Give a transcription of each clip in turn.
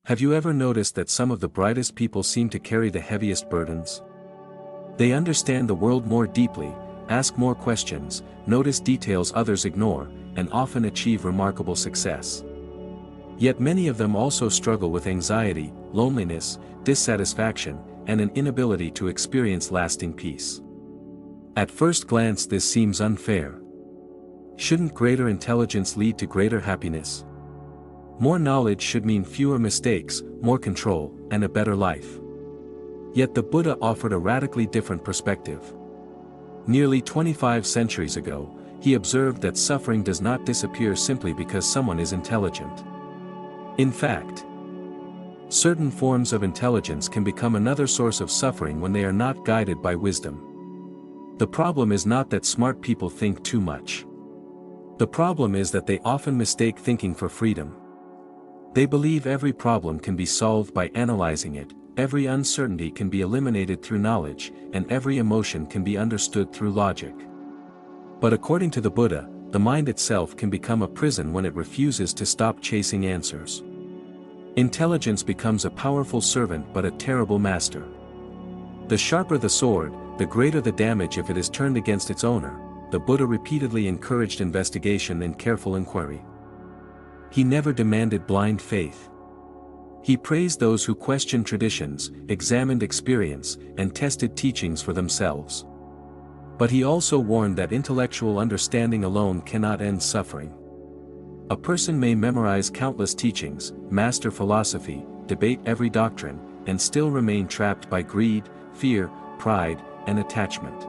Have you ever noticed that some of the brightest people seem to carry the heaviest burdens? They understand the world more deeply, ask more questions, notice details others ignore, and often achieve remarkable success. Yet many of them also struggle with anxiety, loneliness, dissatisfaction, and an inability to experience lasting peace. At first glance this seems unfair. Shouldn't greater intelligence lead to greater happiness? More knowledge should mean fewer mistakes, more control, and a better life. Yet the Buddha offered a radically different perspective. Nearly 25 centuries ago, he observed that suffering does not disappear simply because someone is intelligent. In fact, certain forms of intelligence can become another source of suffering when they are not guided by wisdom. The problem is not that smart people think too much. The problem is that they often mistake thinking for freedom. They believe every problem can be solved by analyzing it, every uncertainty can be eliminated through knowledge, and every emotion can be understood through logic. But according to the Buddha, the mind itself can become a prison when it refuses to stop chasing answers. Intelligence becomes a powerful servant but a terrible master. The sharper the sword, the greater the damage if it is turned against its owner. The Buddha repeatedly encouraged investigation and careful inquiry. He never demanded blind faith. He praised those who questioned traditions, examined experience, and tested teachings for themselves. But he also warned that intellectual understanding alone cannot end suffering. A person may memorize countless teachings, master philosophy, debate every doctrine, and still remain trapped by greed, fear, pride, and attachment.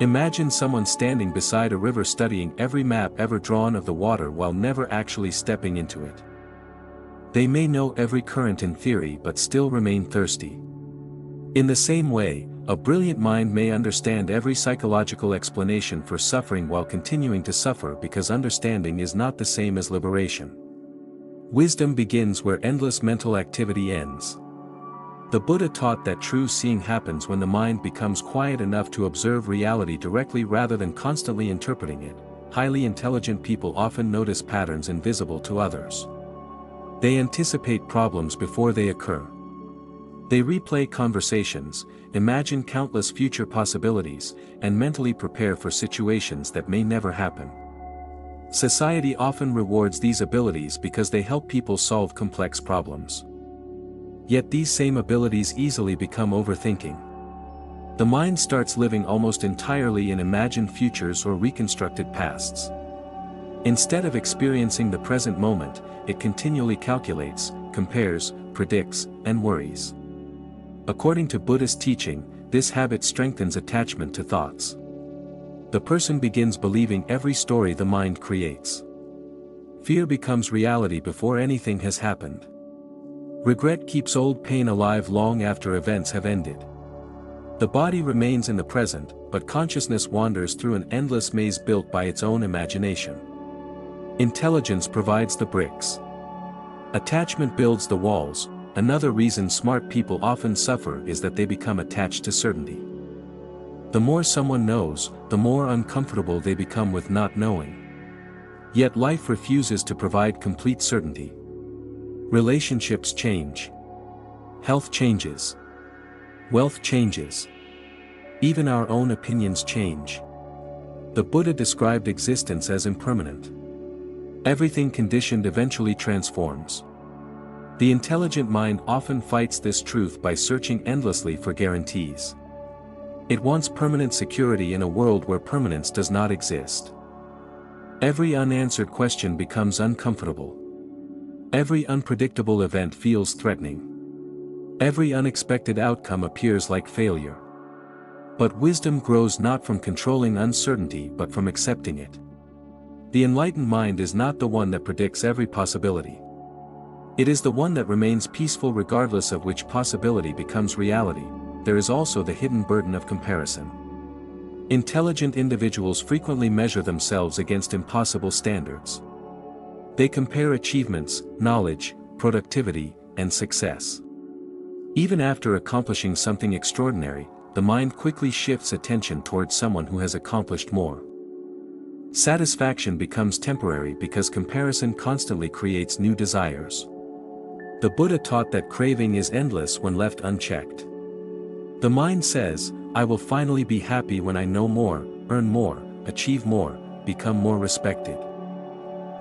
Imagine someone standing beside a river studying every map ever drawn of the water while never actually stepping into it. They may know every current in theory but still remain thirsty. In the same way, a brilliant mind may understand every psychological explanation for suffering while continuing to suffer because understanding is not the same as liberation. Wisdom begins where endless mental activity ends. The Buddha taught that true seeing happens when the mind becomes quiet enough to observe reality directly rather than constantly interpreting it. Highly intelligent people often notice patterns invisible to others. They anticipate problems before they occur. They replay conversations, imagine countless future possibilities, and mentally prepare for situations that may never happen. Society often rewards these abilities because they help people solve complex problems. Yet these same abilities easily become overthinking. The mind starts living almost entirely in imagined futures or reconstructed pasts. Instead of experiencing the present moment, it continually calculates, compares, predicts, and worries. According to Buddhist teaching, this habit strengthens attachment to thoughts. The person begins believing every story the mind creates. Fear becomes reality before anything has happened. Regret keeps old pain alive long after events have ended. The body remains in the present, but consciousness wanders through an endless maze built by its own imagination. Intelligence provides the bricks. Attachment builds the walls. Another reason smart people often suffer is that they become attached to certainty. The more someone knows, the more uncomfortable they become with not knowing. Yet life refuses to provide complete certainty. Relationships change. Health changes. Wealth changes. Even our own opinions change. The Buddha described existence as impermanent. Everything conditioned eventually transforms. The intelligent mind often fights this truth by searching endlessly for guarantees. It wants permanent security in a world where permanence does not exist. Every unanswered question becomes uncomfortable. Every unpredictable event feels threatening. Every unexpected outcome appears like failure. But wisdom grows not from controlling uncertainty but from accepting it. The enlightened mind is not the one that predicts every possibility. It is the one that remains peaceful regardless of which possibility becomes reality. There is also the hidden burden of comparison. Intelligent individuals frequently measure themselves against impossible standards. They compare achievements, knowledge, productivity, and success. Even after accomplishing something extraordinary, the mind quickly shifts attention towards someone who has accomplished more. Satisfaction becomes temporary because comparison constantly creates new desires. The Buddha taught that craving is endless when left unchecked. The mind says, I will finally be happy when I know more, earn more, achieve more, become more respected.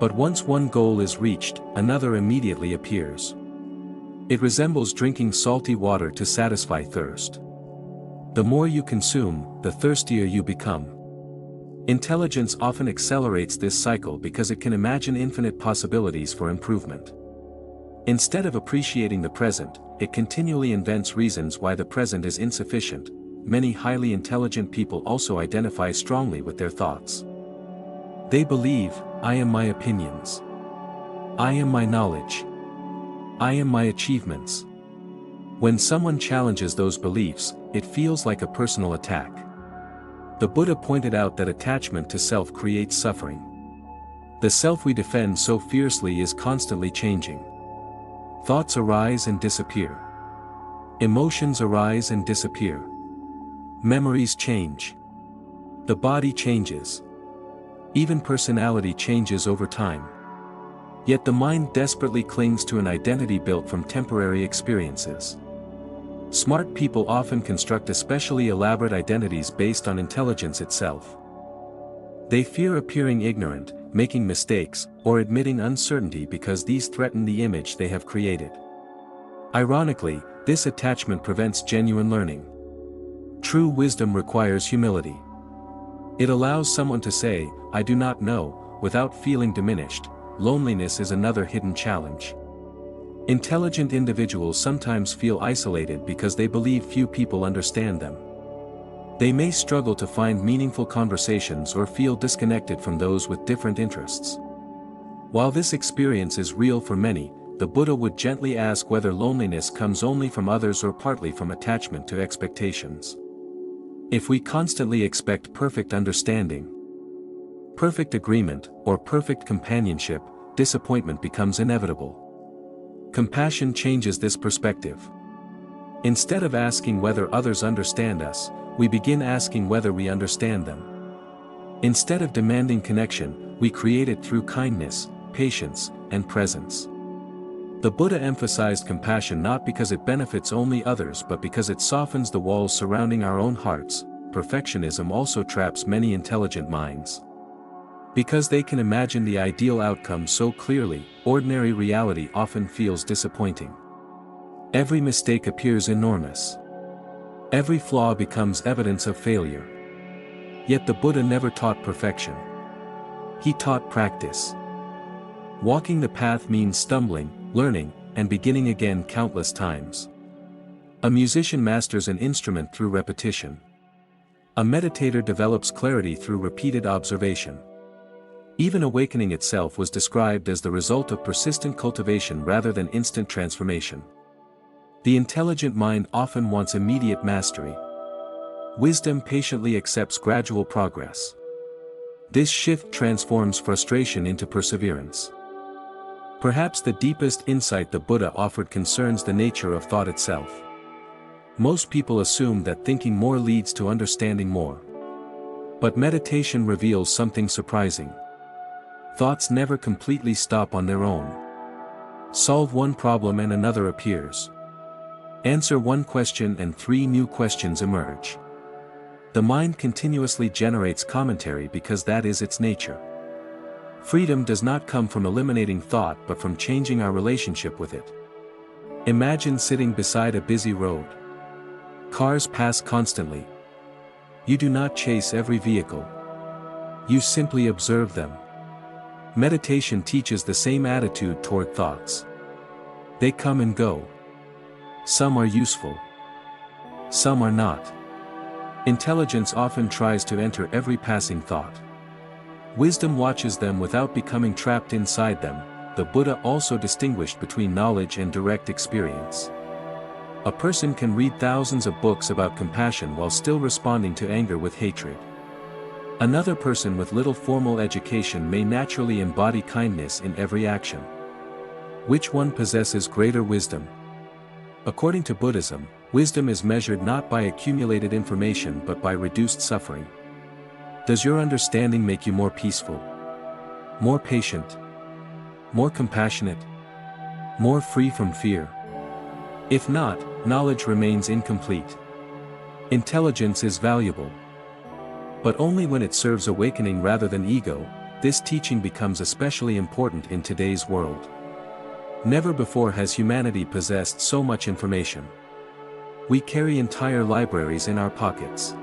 But once one goal is reached, another immediately appears. It resembles drinking salty water to satisfy thirst. The more you consume, the thirstier you become. Intelligence often accelerates this cycle because it can imagine infinite possibilities for improvement. Instead of appreciating the present, it continually invents reasons why the present is insufficient. Many highly intelligent people also identify strongly with their thoughts. They believe, I am my opinions. I am my knowledge. I am my achievements. When someone challenges those beliefs, it feels like a personal attack. The Buddha pointed out that attachment to self creates suffering. The self we defend so fiercely is constantly changing. Thoughts arise and disappear. Emotions arise and disappear. Memories change. The body changes. Even personality changes over time. Yet the mind desperately clings to an identity built from temporary experiences. Smart people often construct especially elaborate identities based on intelligence itself. They fear appearing ignorant, making mistakes, or admitting uncertainty because these threaten the image they have created. Ironically, this attachment prevents genuine learning. True wisdom requires humility. It allows someone to say, I do not know, without feeling diminished. Loneliness is another hidden challenge. Intelligent individuals sometimes feel isolated because they believe few people understand them. They may struggle to find meaningful conversations or feel disconnected from those with different interests. While this experience is real for many, the Buddha would gently ask whether loneliness comes only from others or partly from attachment to expectations. If we constantly expect perfect understanding, perfect agreement, or perfect companionship, disappointment becomes inevitable. Compassion changes this perspective. Instead of asking whether others understand us, we begin asking whether we understand them. Instead of demanding connection, we create it through kindness, patience, and presence. The Buddha emphasized compassion not because it benefits only others but because it softens the walls surrounding our own hearts. Perfectionism also traps many intelligent minds. Because they can imagine the ideal outcome so clearly, ordinary reality often feels disappointing. Every mistake appears enormous. Every flaw becomes evidence of failure. Yet the Buddha never taught perfection. He taught practice. Walking the path means stumbling, learning, and beginning again countless times. A musician masters an instrument through repetition. A meditator develops clarity through repeated observation. Even awakening itself was described as the result of persistent cultivation rather than instant transformation. The intelligent mind often wants immediate mastery. Wisdom patiently accepts gradual progress. This shift transforms frustration into perseverance. Perhaps the deepest insight the Buddha offered concerns the nature of thought itself. Most people assume that thinking more leads to understanding more. But meditation reveals something surprising. Thoughts never completely stop on their own. Solve one problem and another appears. Answer one question and 3 new questions emerge. The mind continuously generates commentary because that is its nature. Freedom does not come from eliminating thought but from changing our relationship with it. Imagine sitting beside a busy road. Cars pass constantly. You do not chase every vehicle. You simply observe them. Meditation teaches the same attitude toward thoughts. They come and go. Some are useful. Some are not. Intelligence often tries to enter every passing thought. Wisdom watches them without becoming trapped inside them. The Buddha also distinguished between knowledge and direct experience. A person can read thousands of books about compassion while still responding to anger with hatred. Another person with little formal education may naturally embody kindness in every action. Which one possesses greater wisdom? According to Buddhism, wisdom is measured not by accumulated information but by reduced suffering. Does your understanding make you more peaceful? More patient? More compassionate? more free from fear? If not, knowledge remains incomplete. Intelligence is valuable. But only when it serves awakening rather than ego. This teaching becomes especially important in today's world. Never before has humanity possessed so much information. We carry entire libraries in our pockets.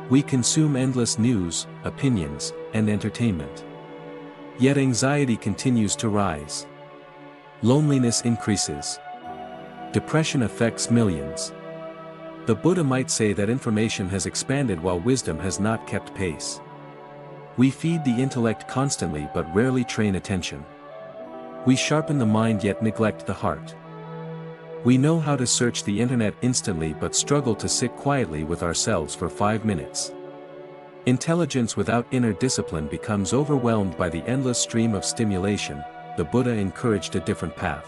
We consume endless news, opinions, and entertainment. Yet anxiety continues to rise. Loneliness increases. Depression affects millions. The Buddha might say that information has expanded while wisdom has not kept pace. We feed the intellect constantly but rarely train attention. We sharpen the mind yet neglect the heart. We know how to search the internet instantly but struggle to sit quietly with ourselves for 5 minutes. Intelligence without inner discipline becomes overwhelmed by the endless stream of stimulation. The Buddha encouraged a different path.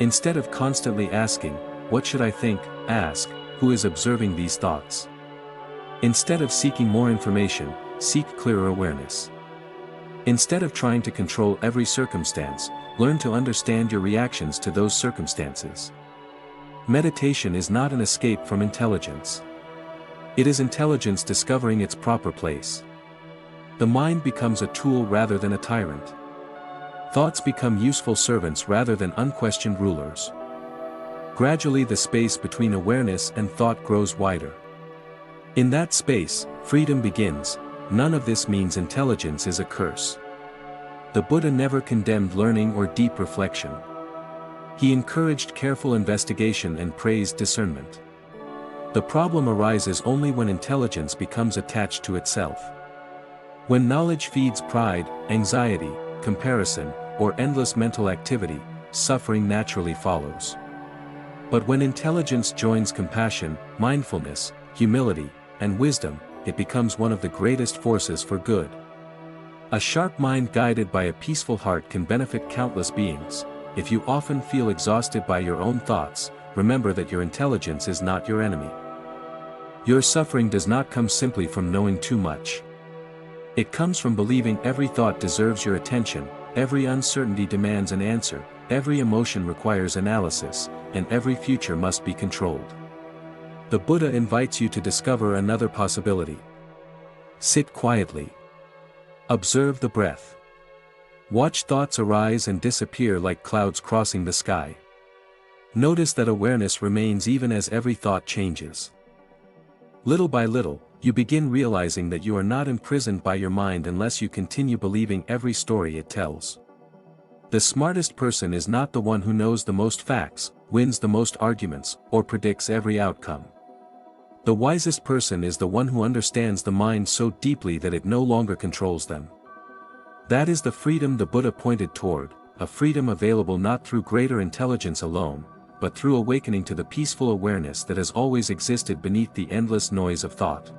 Instead of constantly asking, "What should I think?" ask, "Who is observing these thoughts?" Instead of seeking more information, seek clearer awareness. Instead of trying to control every circumstance, learn to understand your reactions to those circumstances. Meditation is not an escape from intelligence. It is intelligence discovering its proper place. The mind becomes a tool rather than a tyrant. Thoughts become useful servants rather than unquestioned rulers. Gradually the space between awareness and thought grows wider. In that space, freedom begins. None of this means intelligence is a curse. The Buddha never condemned learning or deep reflection. He encouraged careful investigation and praised discernment. The problem arises only when intelligence becomes attached to itself. When knowledge feeds pride, anxiety, comparison, or endless mental activity, suffering naturally follows. But when intelligence joins compassion, mindfulness, humility, and wisdom, it becomes one of the greatest forces for good. A sharp mind guided by a peaceful heart can benefit countless beings. If you often feel exhausted by your own thoughts, remember that your intelligence is not your enemy. Your suffering does not come simply from knowing too much. It comes from believing every thought deserves your attention, every uncertainty demands an answer, every emotion requires analysis, and every future must be controlled. The Buddha invites you to discover another possibility. Sit quietly. Observe the breath. Watch thoughts arise and disappear like clouds crossing the sky. Notice that awareness remains even as every thought changes. Little by little, you begin realizing that you are not imprisoned by your mind unless you continue believing every story it tells. The smartest person is not the one who knows the most facts, wins the most arguments, or predicts every outcome. The wisest person is the one who understands the mind so deeply that it no longer controls them. That is the freedom the Buddha pointed toward, a freedom available not through greater intelligence alone, but through awakening to the peaceful awareness that has always existed beneath the endless noise of thought.